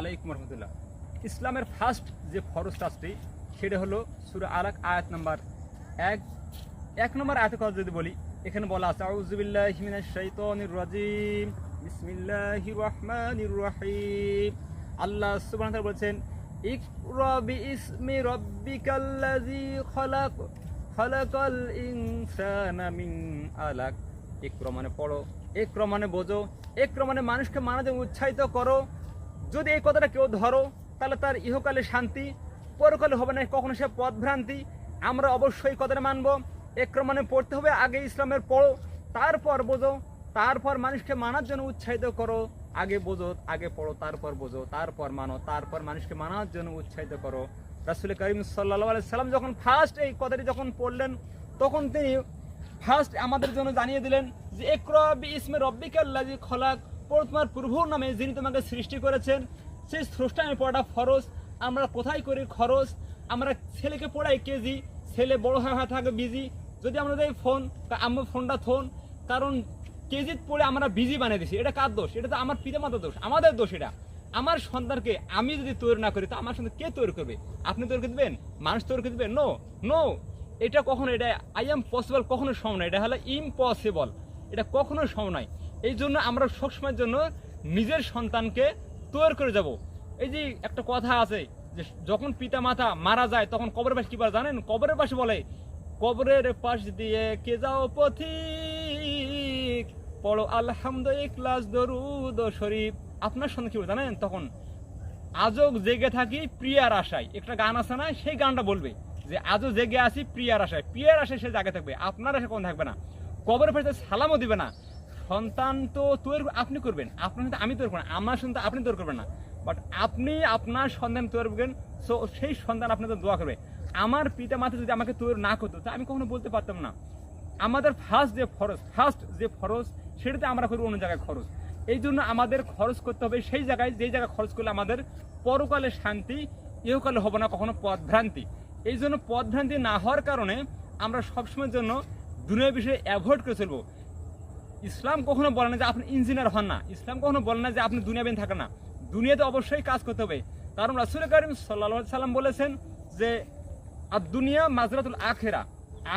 আলাইকুম রহমতুল্লাহ। ইসলামের ফার্স্ট যে ফরজ কাজটি সেটা হলো সূরা আলাক আয়াত নাম্বার এক নম্বর আয়াতের কথা যদি বলি, এখানে বলা আছে আউযু বিল্লাহি মিনাশ শাইতানির রাজিম বিসমিল্লাহির রহমানির রহিম। আল্লাহ সুবহানাহু ওয়া তাআলা বলেছেন, ইকরা বিইসমি রাব্বিকাল্লাযী খলাক খলাকাল ইনসানা মিন আলাক। ইকরা মানে পড়ো, ইকরা মানে বোঝো, ইকরা মানে মানুষকে মানাতে উৎসাহিত করো। যদি এই কথাটা কেউ ধরো তাহলে তার ইহকালে শান্তি, পরকালে হবে না কখনো সে পথভ্রান্তি। আমরা অবশ্যই কথাটা মানবো। ইকরা মানে পড়তে হবে, আগে ইসলামের পড়ো, তারপর বোঝো, তারপর মানুষকে মানার জন্য উৎসাহিত করো। আগে বোঝো, আগে পড়ো, তারপর বোঝো, তারপর মানো, তারপর মানুষকে মানার জন্য উৎসাহিত করো। রাসূল করিম সাল্লাল্লাহু আলাইহি সাল্লাম যখন ফার্স্ট এই কথাটি যখন পড়লেন, তখন তিনি ফার্স্ট আমাদের জন্য জানিয়ে দিলেন যে ইকরা বিইসমি রাব্বিকাল্লাযী খলাক, পড়ো তোমার প্রভুর নামে যিনি তোমাকে সৃষ্টি করেছেন। সেই স্রষ্টা আমি পড়াটা ফরজ। আমরা কোথায় করি খরচ? আমরা ছেলেকে পড়াই কেজি, ছেলে বড় হয়ে থাকে বিজি। যদি আমরা দেই ফোন, আমার ফোনটা থোন, কারণ কেজি পড়ে আমরা বিজি বানিয়ে দিছি। এটা কার দোষ? এটা তো আমার পিতামাতার দোষ, আমাদের দোষ। এটা আমার সন্তানকে আমি যদি তৈরি না করি তো আমার সন্তান কে তৈরি করবে? আপনি তৈরি করে দেবেন? মানুষ তৈরি করে দেবেন? নো নো, এটা কখনো, এটা আই এম পসিবল কখনো সম্ভব নয়। এটা হলো ইম্পসিবল, এটা কখনো সম্ভব নয়। এই জন্য আমরা সবসময়ের জন্য নিজের সন্তানকে তৈরি করে যাব। এই যে একটা কথা আছে যে যখন পিতা মাতা মারা যায় তখন কবরের পাশে কি বলে জানেন? কবরের পাশে বলে, কবরের পাশ দিয়ে কে যাও পথিক, পড়ো আলহামদুলিল্লাহ ইখলাস দরুদ ও শরীফ। আপনার সন্তান কি বলে জানেন? তখন আজও জেগে থাকি প্রিয়ার আশায়, একটা গান আছে না, সেই গানটা বলবে যে আজও জেগে আছি প্রিয়ার আশায়। প্রিয়ার আশায় সে জাগে থাকবে, আপনার আশায় কোন থাকবে না। কবরের পাশে সালামও দিবে না। সন্তান তো তৈরি আপনি করবেন, আপনার সন্তান আমি তৈরি করবেন, আমার সন্তান আপনি তৈরি করবেন না, বাট আপনি আপনার সন্তান তৈরি করবেন। সো সেই সন্তান আপনাদের দোয়া করবে। আমার পিতা মাতা যদি আমাকে তৈরি না করতো তা আমি কখনো বলতে পারতাম না। আমাদের ফার্স্ট যে ফরজ সেটাতে আমরা করবো অন্য জায়গায় খরচ। এই জন্য আমাদের খরচ করতে হবে সেই জায়গায়, যেই জায়গায় খরচ করলে আমাদের পরকালে শান্তি, ইহকালে হবে না কখনো পথভ্রান্তি। এই জন্য পথভ্রান্তি না হওয়ার কারণে আমরা সবসময়ের জন্য দুনিয়ার বিষয়ে অ্যাভয়েড করে চলবো। ইসলাম কখনো বলে না যে আপনি ইঞ্জিনিয়ার হন না, ইসলাম কখনো বলে না যে আপনি দুনিয়াবিহীন থাকেন না। দুনিয়াতে অবশ্যই কাজ করতে হবে, কারণ রাসূল করিম সাল্লাল্লাহু আলাইহি সাল্লাম বলেছেন যে আর দুনিয়া মাজরাতুল আখিরা,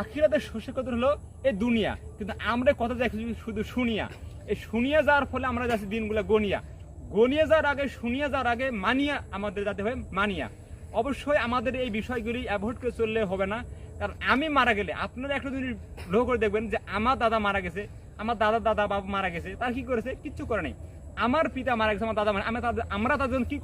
আখিরাতের শস্যক্ষেত্র হলো এই দুনিয়া। কিন্তু আমরা কথা দেখি শুধু শুনিয়া, এই শুনিয়া যাওয়ার ফলে আমরা যাচ্ছি দিনগুলো গনিয়া যাওয়ার আগে, শুনিয়া যাওয়ার আগে মানিয়া আমাদের যাতে হয় মানিয়া। অবশ্যই আমাদের এই বিষয়গুলি অ্যাভয়েড করে চললে হবে না। কারণ আমি মারা গেলে আপনারা একটা জিনিস লক্ষ্য করে দেখবেন যে আমার দাদা মারা গেছে, আমার দাদা বাবা মারা গেছে, তার কি করেছে? কিচ্ছু করে নাই। আমার পিতা মারা গেছে, আমার দাদা মারা, আমরা তাদের জন্য কি